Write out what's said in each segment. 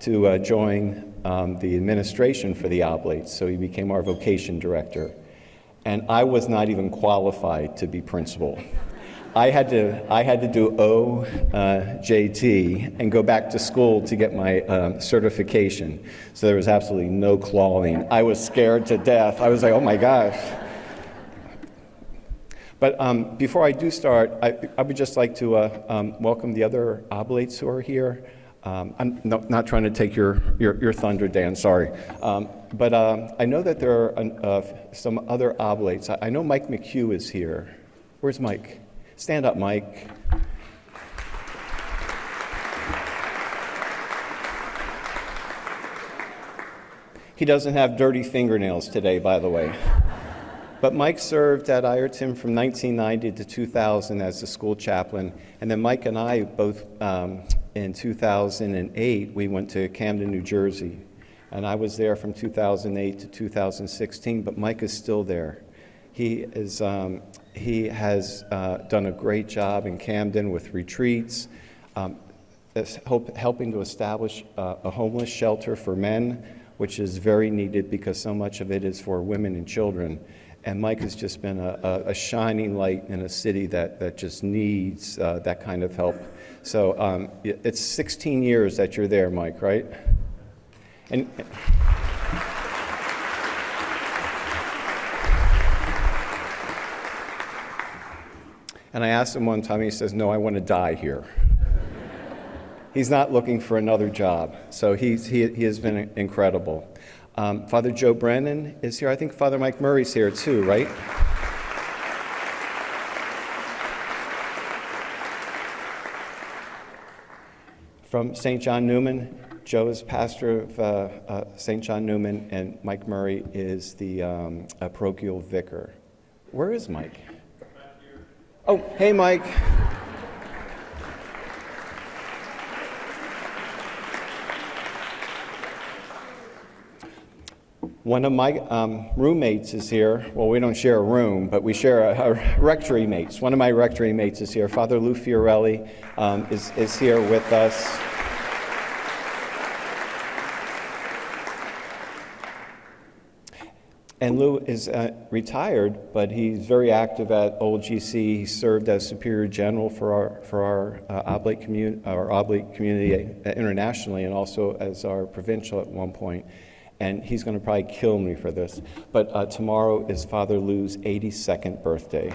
to join the administration for the Oblates, so he became our vocation director. And I was not even qualified to be principal. I had to do OJT and go back to school to get my certification. So there was absolutely no clawing. I was scared to death. I was like, oh my gosh. But before I do start, I would just like to welcome the other Oblates who are here. I'm not trying to take your thunder, Dan, sorry. But I know that there are some other Oblates. I know Mike McHugh is here. Where's Mike? Stand up, Mike. He doesn't have dirty fingernails today, by the way. But Mike served at Ireton from 1990 to 2000 as the school chaplain. And then Mike and I both, in 2008, we went to Camden, New Jersey. And I was there from 2008 to 2016, but Mike is still there. He has done a great job in Camden with retreats, helping to establish a homeless shelter for men, which is very needed because so much of it is for women and children. And Mike has just been a shining light in a city that just needs that kind of help. So it's 16 years that you're there, Mike, right? And I asked him one time, he says, no, I want to die here. He's not looking for another job. So he has been incredible. Father Joe Brennan is here. I think Father Mike Murray's here too, right? From St. John Newman, Joe is pastor of St. John Newman, and Mike Murray is the parochial vicar. Where is Mike? Oh, hey, Mike. One of my roommates is here. Well, we don't share a room, but we share a rectory mates. One of my rectory mates is here. Father Lou Fiorelli is here with us. And Lou is retired, but he's very active at Old GC. He served as Superior General for our Oblate community internationally, and also as our provincial at one point. And he's going to probably kill me for this. But tomorrow is Father Lou's 82nd birthday.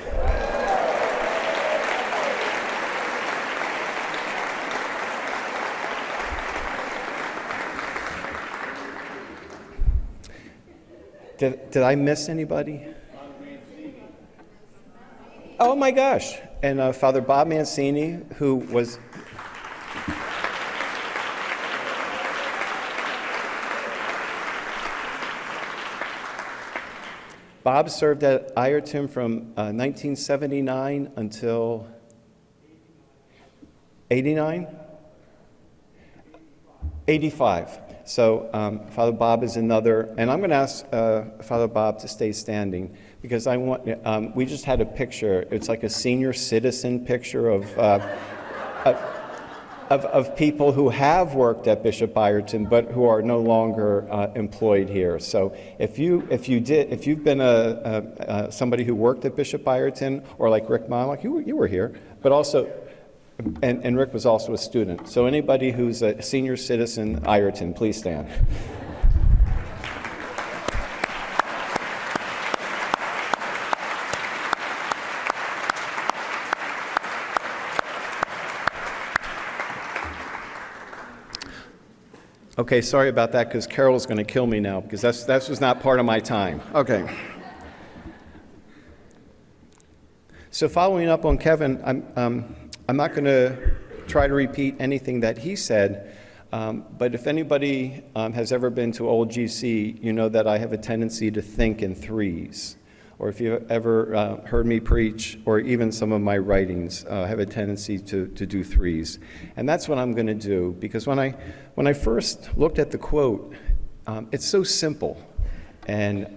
Did I miss anybody? Oh my gosh. And Father Bob Mancini, who was... Bob served at Ireton from 1979 until 89? 85. So Father Bob is another, and I'm going to ask Father Bob to stay standing because I want. We just had a picture. It's like a senior citizen picture of people who have worked at Bishop Ireton but who are no longer employed here. So if you've been somebody who worked at Bishop Ireton, or like Rick Monlock, you were here, but also. And Rick was also a student. So anybody who's a senior citizen Ireton, please stand. Okay, sorry about that, because Carol's going to kill me now, because that was not part of my time. Okay. So following up on Kevin, I'm not going to try to repeat anything that he said, but if anybody has ever been to Old GC, you know that I have a tendency to think in threes. Or if you've ever heard me preach, or even some of my writings, I have a tendency to do threes. And that's what I'm going to do, because when I first looked at the quote, it's so simple, and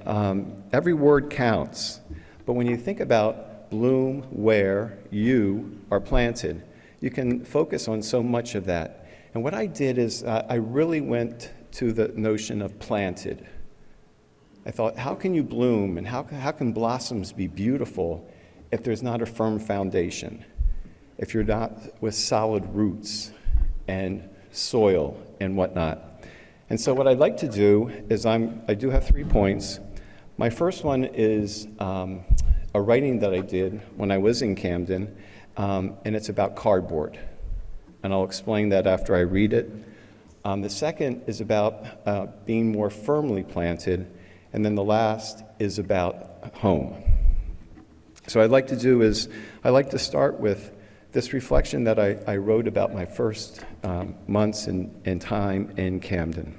every word counts. But when you think about bloom where you are planted, you can focus on so much of that. And what I did is I really went to the notion of planted. I thought, how can you bloom and how can blossoms be beautiful if there's not a firm foundation, if you're not with solid roots and soil and whatnot? And so what I'd like to do is I do have 3 points. My first one is a writing that I did when I was in Camden, and it's about cardboard. And I'll explain that after I read it. The second is about being more firmly planted, and then the last is about home. So what I'd like to do is I'd like to start with this reflection that I wrote about my first months in time in Camden.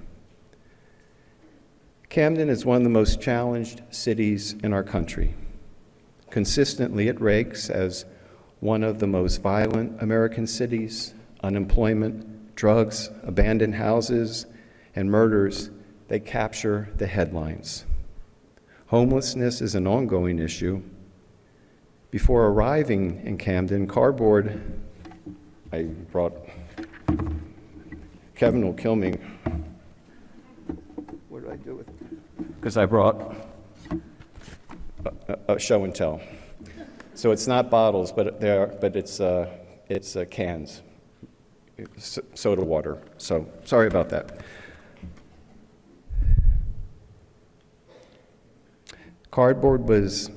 Camden is one of the most challenged cities in our country. Consistently, it ranks as one of the most violent American cities. Unemployment, drugs, abandoned houses, and murders, they capture the headlines. Homelessness is an ongoing issue. Before arriving in Camden, cardboard, I brought, Kevin will kill me. What did I do with it? Because I brought a show and tell. So it's not bottles, but it's cans, soda water. So sorry about that. Cardboard was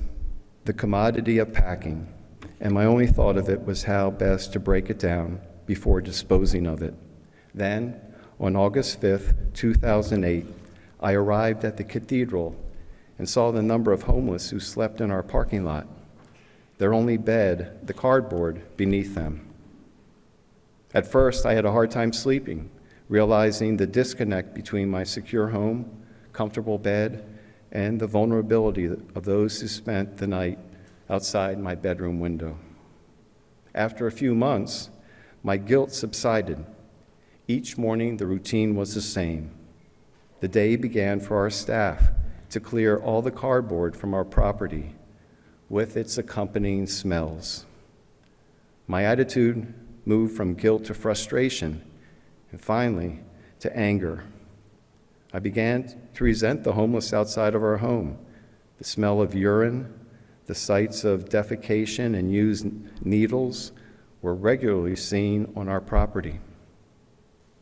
the commodity of packing, and my only thought of it was how best to break it down before disposing of it. Then, on August 5th, 2008, I arrived at the cathedral and saw the number of homeless who slept in our parking lot, their only bed, the cardboard, beneath them. At first, I had a hard time sleeping, realizing the disconnect between my secure home, comfortable bed, and the vulnerability of those who spent the night outside my bedroom window. After a few months, my guilt subsided. Each morning, the routine was the same. The day began for our staff to clear all the cardboard from our property with its accompanying smells. My attitude moved from guilt to frustration, and finally to anger. I began to resent the homeless outside of our home. The smell of urine, the sights of defecation and used needles were regularly seen on our property.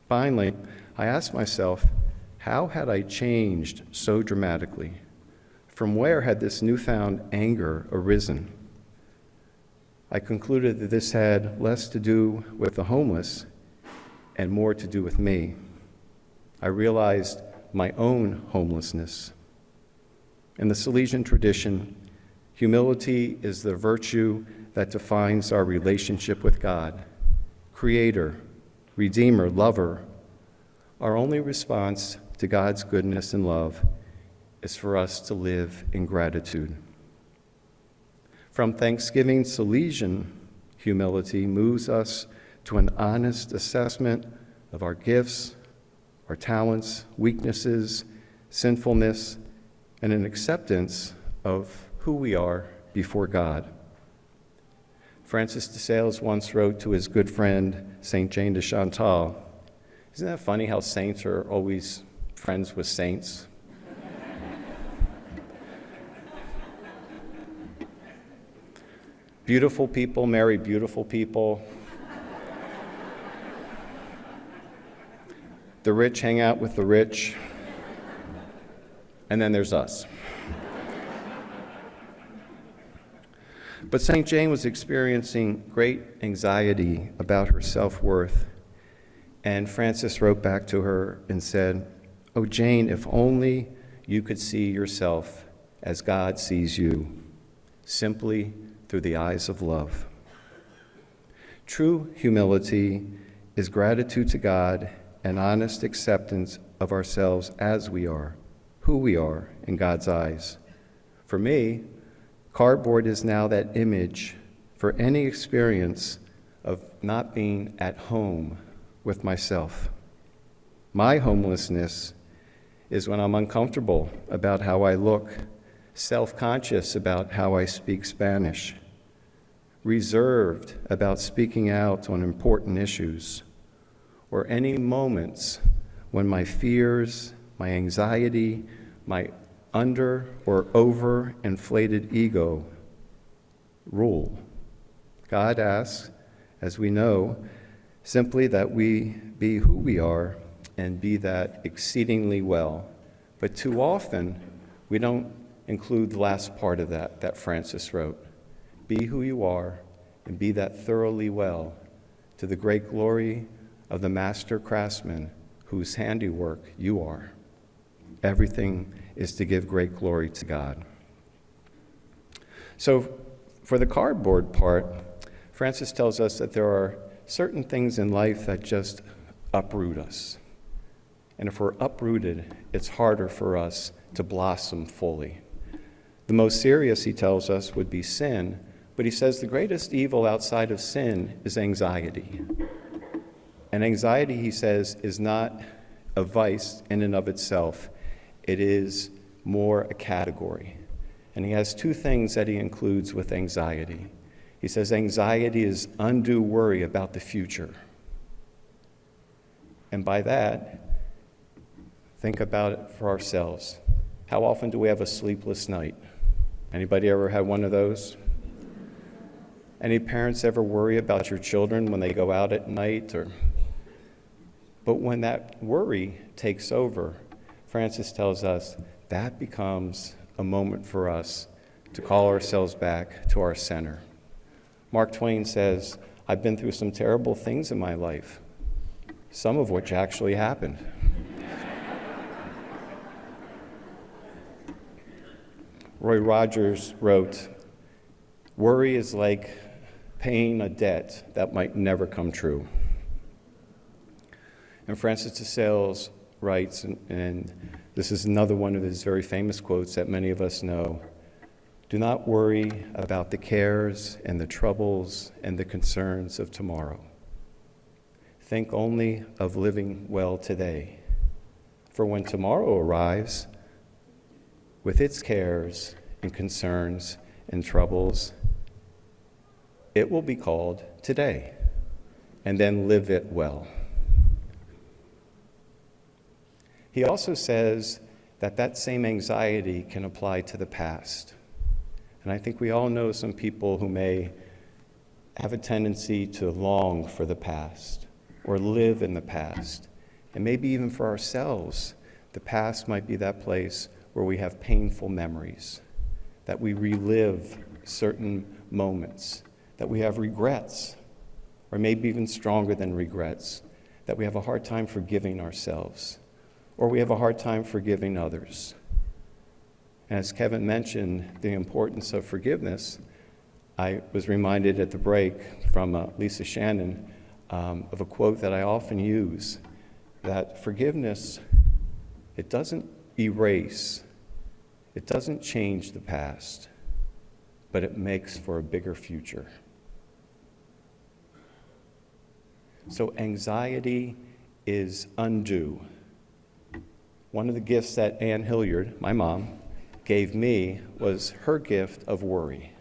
Finally, I asked myself, how had I changed so dramatically? From where had this newfound anger arisen? I concluded that this had less to do with the homeless and more to do with me. I realized my own homelessness. In the Salesian tradition, humility is the virtue that defines our relationship with God, Creator, Redeemer, Lover. Our only response to God's goodness and love is for us to live in gratitude. From Thanksgiving, Salesian humility moves us to an honest assessment of our gifts, our talents, weaknesses, sinfulness, and an acceptance of who we are before God. Francis de Sales once wrote to his good friend, St. Jane de Chantal, "Isn't that funny how saints are always friends with saints?" Beautiful people marry beautiful people. The rich hang out with the rich. And then there's us. But St. Jane was experiencing great anxiety about her self-worth. And Francis wrote back to her and said, "Oh, Jane, if only you could see yourself as God sees you, simply through the eyes of love." True humility is gratitude to God and honest acceptance of ourselves as we are, who we are in God's eyes. For me, cardboard is now that image for any experience of not being at home with myself. My homelessness is when I'm uncomfortable about how I look, self-conscious about how I speak Spanish, reserved about speaking out on important issues, or any moments when my fears, my anxiety, my under or over inflated ego rule. God asks, as we know, simply that we be who we are and be that exceedingly well. But too often, we don't include the last part of that Francis wrote. Be who you are and be that thoroughly well, to the great glory of the master craftsman whose handiwork you are. Everything is to give great glory to God. So for the cardboard part, Francis tells us that there are certain things in life that just uproot us. And if we're uprooted, it's harder for us to blossom fully. The most serious, he tells us, would be sin, but he says the greatest evil outside of sin is anxiety. And anxiety, he says, is not a vice in and of itself. It is more a category. And he has two things that he includes with anxiety. He says anxiety is undue worry about the future. And by that, think about it for ourselves. How often do we have a sleepless night? Anybody ever had one of those? Any parents ever worry about your children when they go out at night? But when that worry takes over, Francis tells us that becomes a moment for us to call ourselves back to our center. Mark Twain says, I've been through some terrible things in my life, some of which actually happened. Roy Rogers wrote, worry is like paying a debt that might never come true. And Francis de Sales writes, and this is another one of his very famous quotes that many of us know, do not worry about the cares and the troubles and the concerns of tomorrow. Think only of living well today. For when tomorrow arrives, with its cares and concerns and troubles, it will be called today, and then live it well. He also says that that same anxiety can apply to the past. And I think we all know some people who may have a tendency to long for the past or live in the past. And maybe even for ourselves, the past might be that place where we have painful memories, that we relive certain moments, that we have regrets, or maybe even stronger than regrets, that we have a hard time forgiving ourselves, or we have a hard time forgiving others. As Kevin mentioned, the importance of forgiveness, I was reminded at the break from Lisa Shannon of a quote that I often use, that forgiveness, it doesn't erase, it doesn't change the past, but it makes for a bigger future. So anxiety is undue. One of the gifts that Ann Hillard, my mom, gave me was her gift of worry.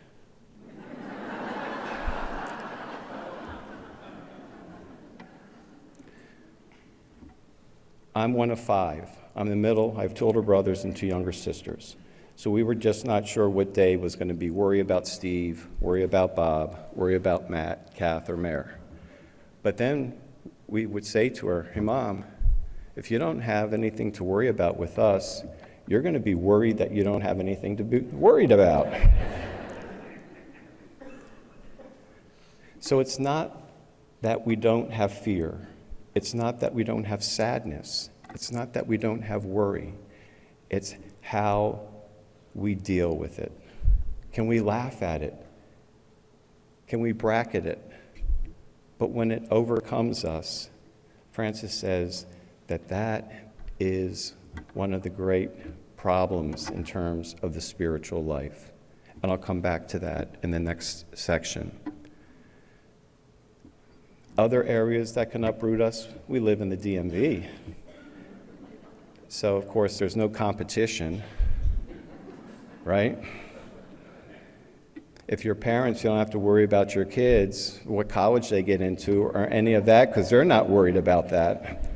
I'm one of five. I'm the middle. I have two older brothers and two younger sisters. So we were just not sure what day was going to be worry about Steve, worry about Bob, worry about Matt, Kath, or Mare. But then we would say to her, hey, Mom, if you don't have anything to worry about with us, you're going to be worried that you don't have anything to be worried about. So it's not that we don't have fear. It's not that we don't have sadness. It's not that we don't have worry. It's how we deal with it. Can we laugh at it? Can we bracket it? But when it overcomes us, Francis says that that is one of the great problems in terms of the spiritual life. And I'll come back to that in the next section. Other areas that can uproot us, we live in the DMV. So, of course, there's no competition, right? If you're parents, you don't have to worry about your kids, what college they get into, or any of that, because they're not worried about that.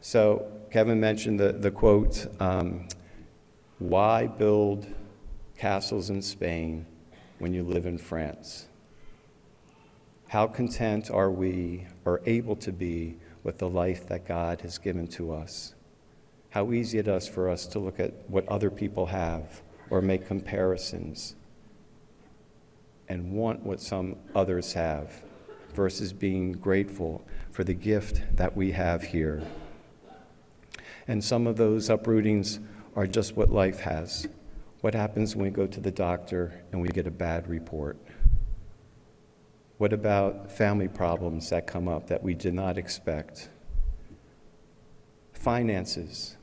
So Kevin mentioned the quote, why build castles in Spain when you live in France? How content are we, or able to be, with the life that God has given to us? How easy it is for us to look at what other people have or make comparisons and want what some others have versus being grateful for the gift that we have here. And some of those uprootings are just what life has. What happens when we go to the doctor and we get a bad report? What about family problems that come up that we did not expect? Finances,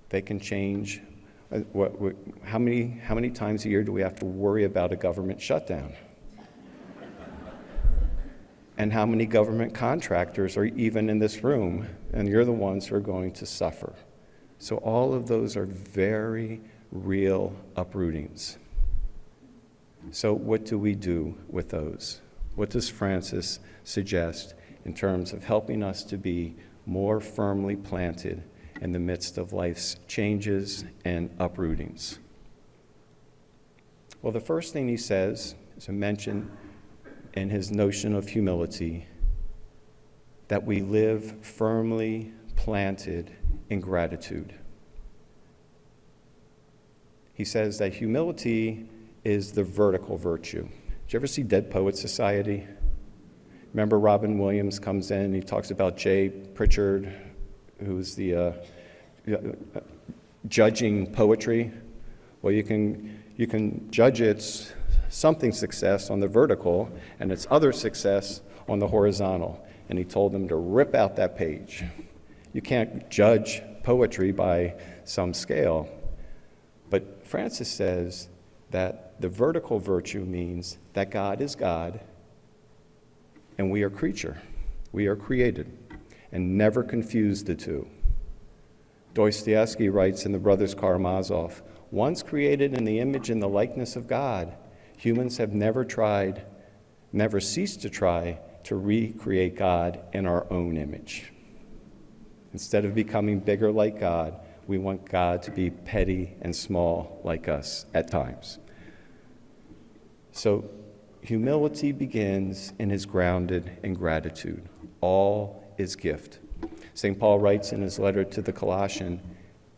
they can change. How many times a year do we have to worry about a government shutdown? And how many government contractors are even in this room, and you're the ones who are going to suffer? So all of those are very real uprootings. So what do we do with those? What does Francis suggest in terms of helping us to be more firmly planted in the midst of life's changes and uprootings? Well, the first thing he says, as I mentioned in his notion of humility, that we live firmly planted in gratitude. He says that humility is the vertical virtue. Did you ever see Dead Poets Society? Remember Robin Williams comes in and he talks about Jay Pritchard, who's the judging poetry. Well, you can judge its something success on the vertical and its other success on the horizontal. And he told them to rip out that page. You can't judge poetry by some scale. But Francis says that the vertical virtue means that God is God and we are creature. We are created, and never confuse the two. Dostoevsky writes in The Brothers Karamazov, once created in the image and the likeness of God, humans have never ceased to try to recreate God in our own image. Instead of becoming bigger like God, we want God to be petty and small like us at times. So humility begins and is grounded in gratitude. All is gift. St. Paul writes in his letter to the Colossians,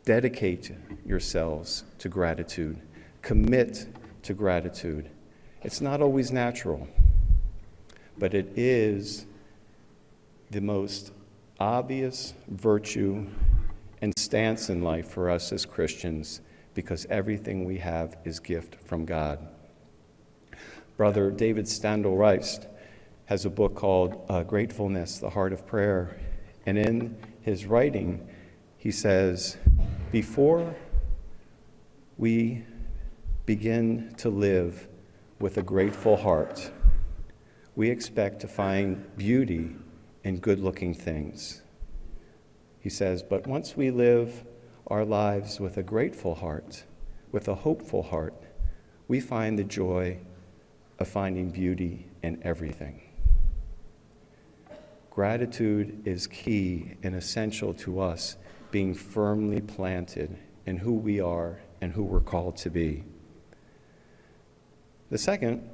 dedicate yourselves to gratitude. Commit to gratitude. It's not always natural, but it is the most obvious virtue and stance in life for us as Christians, because everything we have is gift from God. Brother David Standel Rice has a book called Gratefulness, the Heart of Prayer. And in his writing, he says, before we begin to live with a grateful heart, we expect to find beauty in good-looking things. He says, but once we live our lives with a grateful heart, with a hopeful heart, we find the joy of finding beauty in everything. Gratitude is key and essential to us being firmly planted in who we are and who we're called to be. The second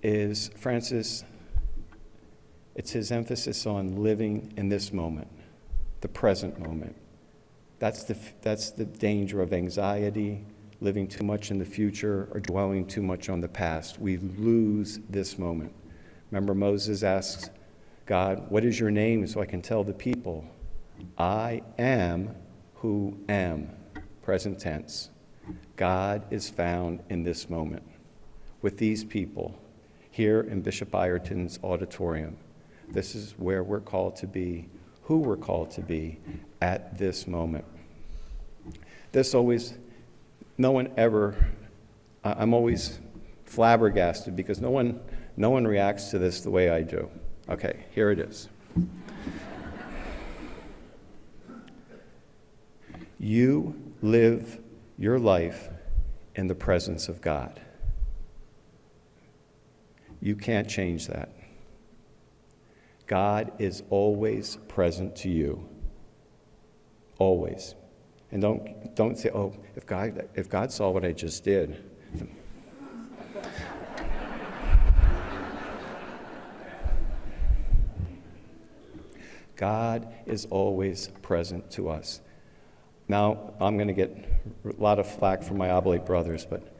is Francis, it's his emphasis on living in this moment, the present moment. That's the danger of anxiety, living too much in the future, or dwelling too much on the past. We lose this moment. Remember, Moses asks God, what is your name so I can tell the people? I am who am, present tense. God is found in this moment with these people here in Bishop Ireton's auditorium. This is where we're called to be, who we're called to be at this moment. I'm always flabbergasted because no one reacts to this the way I do. Okay, here it is. You live your life in the presence of God. You can't change that. God is always present to you. Always. And don't say, oh, if God saw what I just did. God is always present to us. Now, I'm going to get a lot of flack from my oblate brothers, but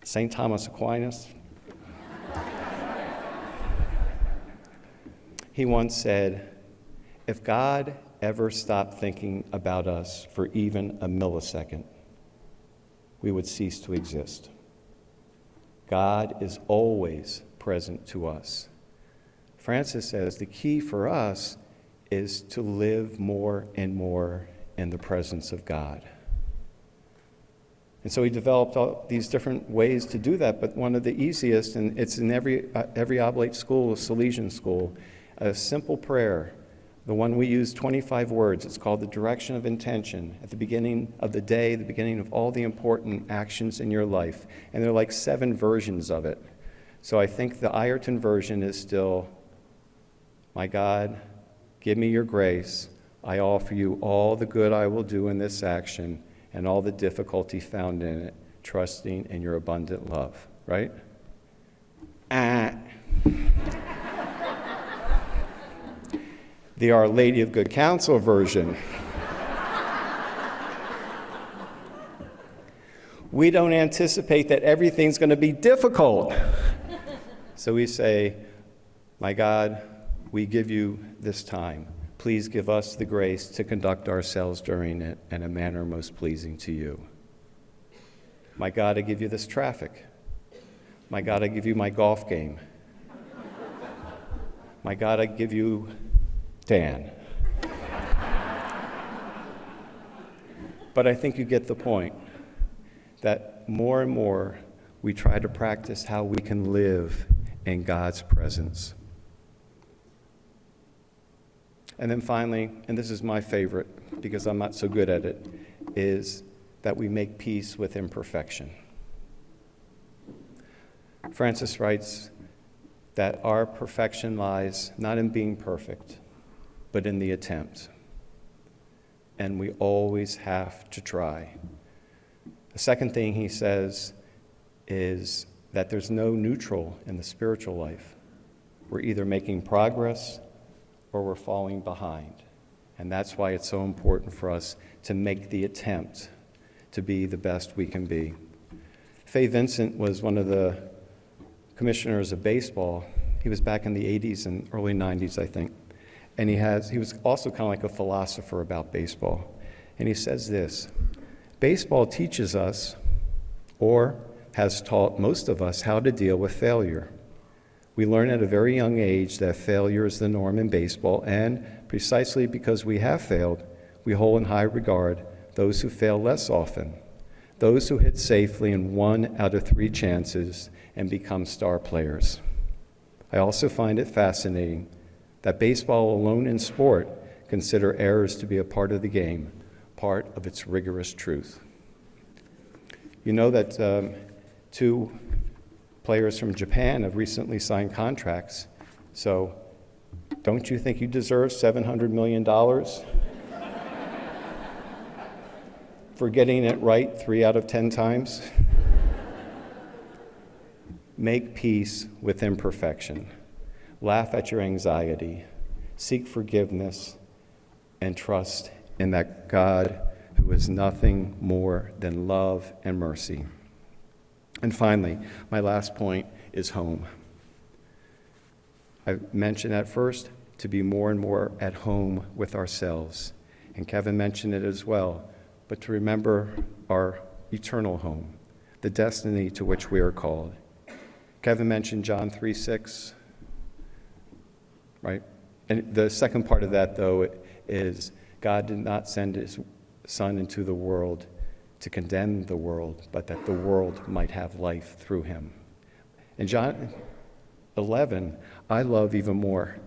St. Thomas Aquinas, he once said, if God ever stopped thinking about us for even a millisecond, we would cease to exist. God is always present to us. Francis says the key for us is to live more and more in the presence of God. And so he developed all these different ways to do that, but one of the easiest, and it's in every oblate school, a Salesian school, a simple prayer, the one we use, 25 words. It's called the direction of intention at the beginning of the day, the beginning of all the important actions in your life. And there are like 7 versions of it. So I think the Ireton version is still, my God, give me your grace. I offer you all the good I will do in this action and all the difficulty found in it, trusting in your abundant love. Right? The Our Lady of Good Counsel version. We don't anticipate that everything's going to be difficult. So we say, my God, we give you this time. Please give us the grace to conduct ourselves during it in a manner most pleasing to you. My God, I give you this traffic. My God, I give you my golf game. My God, I give you Dan. But I think you get the point that more and more we try to practice how we can live in God's presence. And then finally, and this is my favorite because I'm not so good at it, is that we make peace with imperfection. Francis writes that our perfection lies not in being perfect, but in the attempt. And we always have to try. The second thing he says is that there's no neutral in the spiritual life. We're either making progress or we're falling behind. And that's why it's so important for us to make the attempt to be the best we can be. Fay Vincent was one of the commissioners of baseball. He was back in the 80s and early 90s, I think. And he was also kind of like a philosopher about baseball. And he says this, baseball teaches us, or has taught most of us, how to deal with failure. We learn at a very young age that failure is the norm in baseball, and precisely because we have failed, we hold in high regard those who fail less often, those who hit safely in 1 out of 3 chances and become star players. I also find it fascinating that baseball alone in sport consider errors to be a part of the game, part of its rigorous truth. You know that 2 players from Japan have recently signed contracts, so don't you think you deserve $700 million for getting it right 3 out of 10 times? Make peace with imperfection. Laugh at your anxiety. Seek forgiveness and trust in that God who is nothing more than love and mercy. And finally, my last point is home. I mentioned at first to be more and more at home with ourselves. And Kevin mentioned it as well, but to remember our eternal home, the destiny to which we are called. Kevin mentioned John 3:6, right? And the second part of that, though, is God did not send his Son into the world to condemn the world, but that the world might have life through him. In John 11, I love even more.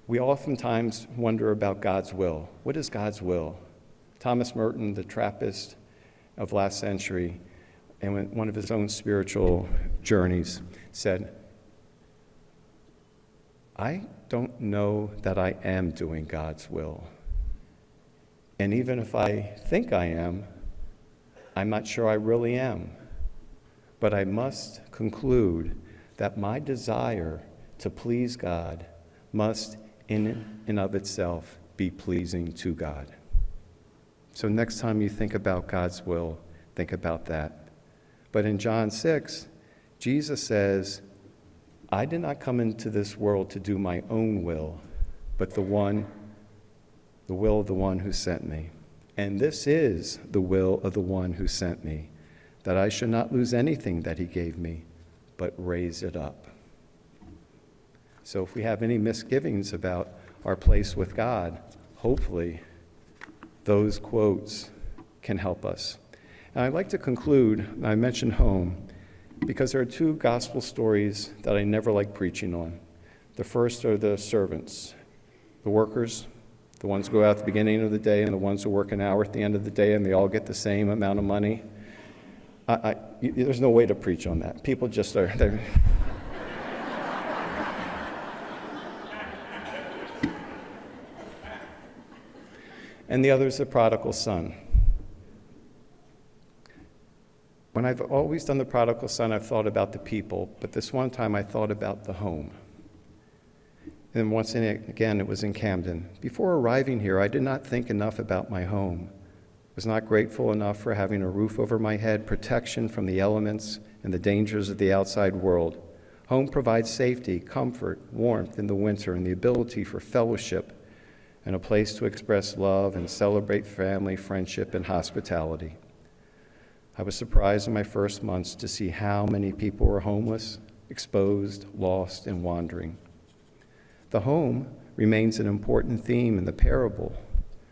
We oftentimes wonder about God's will. What is God's will? Thomas Merton, the Trappist of last century, and one of his own spiritual journeys, said, I don't know that I am doing God's will. And even if I think I am, I'm not sure I really am. But I must conclude that my desire to please God must, in and of itself, be pleasing to God. So next time you think about God's will, think about that. But in John 6, Jesus says, I did not come into this world to do my own will, but the will of the one who sent me. And this is the will of the one who sent me, that I should not lose anything that he gave me, but raise it up. So if we have any misgivings about our place with God, hopefully those quotes can help us. And I'd like to conclude, I mentioned home, because there are two gospel stories that I never like preaching on. The first are the servants, the workers, the ones who go out at the beginning of the day and the ones who work an hour at the end of the day, and they all get the same amount of money. There's no way to preach on that. People just are... And the other is the prodigal son. When I've always done the prodigal son, I've thought about the people, but this one time I thought about the home. And once again, it was in Camden. Before arriving here, I did not think enough about my home. I was not grateful enough for having a roof over my head, protection from the elements and the dangers of the outside world. Home provides safety, comfort, warmth in the winter, and the ability for fellowship, and a place to express love and celebrate family, friendship, and hospitality. I was surprised in my first months to see how many people were homeless, exposed, lost, and wandering. The home remains an important theme in the parable.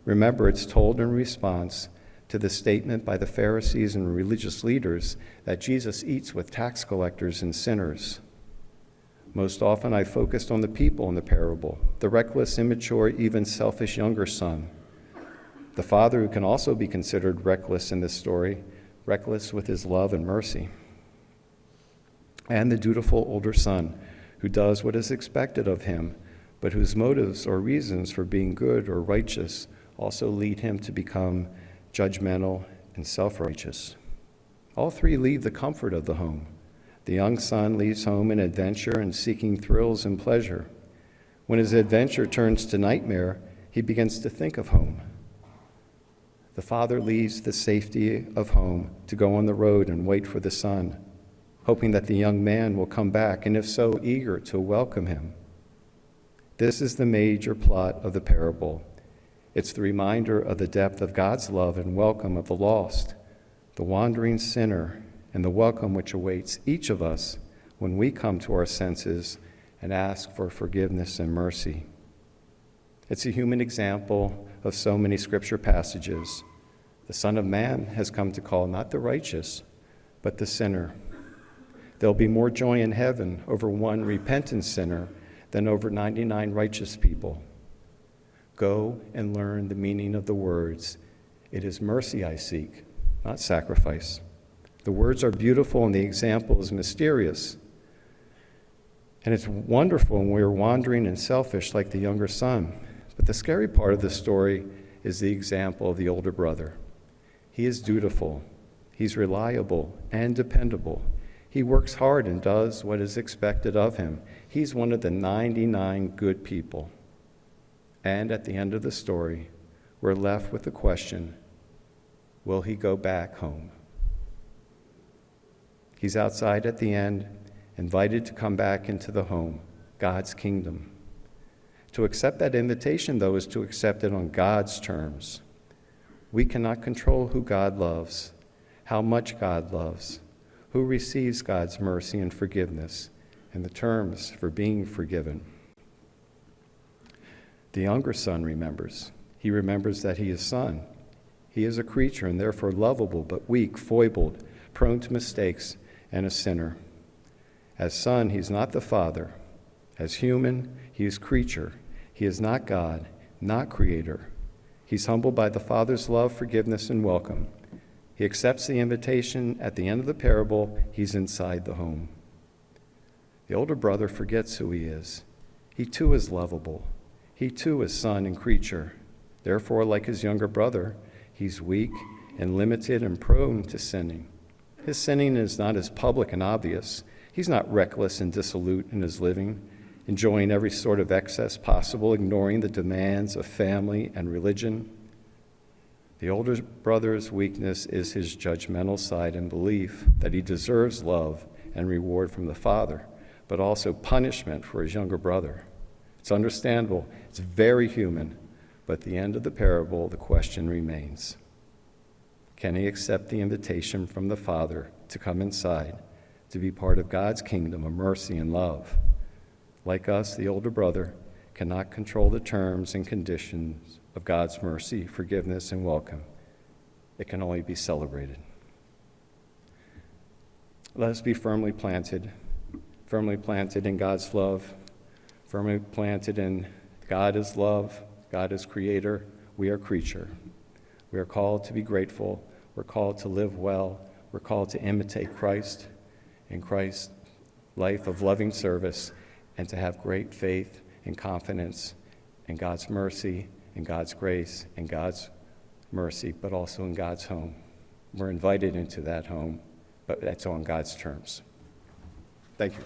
Remember, it's told in response to the statement by the Pharisees and religious leaders that Jesus eats with tax collectors and sinners. Most often, I focused on the people in the parable, the reckless, immature, even selfish younger son. The father, who can also be considered reckless in this story, reckless with his love and mercy. And the dutiful older son, who does what is expected of him, but whose motives or reasons for being good or righteous also lead him to become judgmental and self-righteous. All three leave the comfort of the home. The young son leaves home in adventure and seeking thrills and pleasure. When his adventure turns to nightmare, he begins to think of home. The father leaves the safety of home to go on the road and wait for the son, hoping that the young man will come back, and if so, eager to welcome him. This is the major plot of the parable. It's the reminder of the depth of God's love and welcome of the lost, the wandering sinner, and the welcome which awaits each of us when we come to our senses and ask for forgiveness and mercy. It's a human example of so many scripture passages. The Son of Man has come to call not the righteous, but the sinner. There'll be more joy in heaven over one repentant sinner than over 99 righteous people. Go and learn the meaning of the words, "It is mercy I seek, not sacrifice." The words are beautiful and the example is mysterious. And it's wonderful when we're wandering and selfish like the younger son. But the scary part of the story is the example of the older brother. He is dutiful, he's reliable and dependable. He works hard and does what is expected of him. He's one of the 99 good people. And at the end of the story, we're left with the question, will he go back home? He's outside at the end, invited to come back into the home, God's kingdom. To accept that invitation, though, is to accept it on God's terms. We cannot control who God loves, how much God loves, who receives God's mercy and forgiveness, and the terms for being forgiven. The younger son remembers. He remembers that he is son. He is a creature and therefore lovable, but weak, foibled, prone to mistakes, and a sinner. As son, he's not the father. As human, he is creature. He is not God, not creator. He's humbled by the Father's love, forgiveness, and welcome. He accepts the invitation. At the end of the parable, he's inside the home. The older brother forgets who he is. He too is lovable. He too is son and creature. Therefore, like his younger brother, he's weak and limited and prone to sinning. His sinning is not as public and obvious. He's not reckless and dissolute in his living, enjoying every sort of excess possible, ignoring the demands of family and religion. The older brother's weakness is his judgmental side and belief that he deserves love and reward from the father, but also punishment for his younger brother. It's understandable, it's very human, but at the end of the parable, the question remains. Can he accept the invitation from the Father to come inside, to be part of God's kingdom of mercy and love? Like us, the older brother cannot control the terms and conditions of God's mercy, forgiveness, and welcome. It can only be celebrated. Let us be firmly planted in God's love, firmly planted in God is love, God is creator, we are creature. We are called to be grateful, we're called to live well, we're called to imitate Christ and Christ's life of loving service, and to have great faith and confidence in God's mercy, in God's grace, in God's mercy, but also in God's home. We're invited into that home, but that's on God's terms. Thank you.